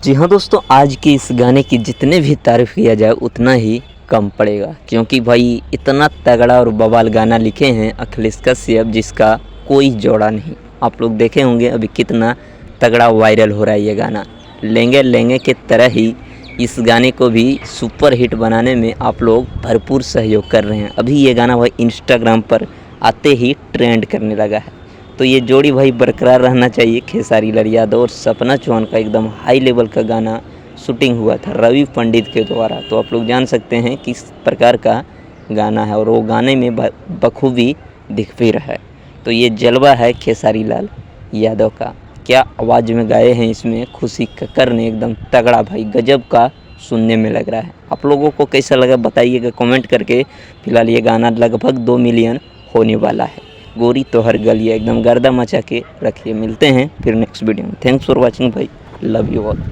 जी हाँ दोस्तों, आज के इस गाने की जितने भी तारीफ़ किया जाए उतना ही कम पड़ेगा, क्योंकि भाई इतना तगड़ा और बवाल गाना लिखे हैं अखिलेश कश्यप, जिसका कोई जोड़ा नहीं। आप लोग देखे होंगे अभी कितना तगड़ा वायरल हो रहा है ये गाना। लेंगे लेंगे के तरह ही इस गाने को भी सुपर हिट बनाने में आप लोग भरपूर सहयोग कर रहे हैं। अभी ये गाना भाई इंस्टाग्राम पर आते ही ट्रेंड करने लगा है। तो ये जोड़ी भाई बरकरार रहना चाहिए। खेसारी लाल यादव और सपना चौहान का एकदम हाई लेवल का गाना शूटिंग हुआ था रवि पंडित के द्वारा। तो आप लोग जान सकते हैं किस प्रकार का गाना है, और वो गाने में बखूबी दिख भी रहा है। तो ये जलवा है खेसारी लाल यादव का। क्या आवाज़ में गाए हैं इसमें खुशी कक्कर ने, एकदम तगड़ा भाई, गजब का सुनने में लग रहा है। आप लोगों को कैसा लगा बताइएगा कमेंट करके। फिलहाल ये गाना लगभग 2 मिलियन होने वाला है। गोरी तो हर गलिया एकदम गर्दा मचा के रखिए। मिलते हैं फिर नेक्स्ट वीडियो में। थैंक्स फॉर वॉचिंग भाई, लव यू ऑल।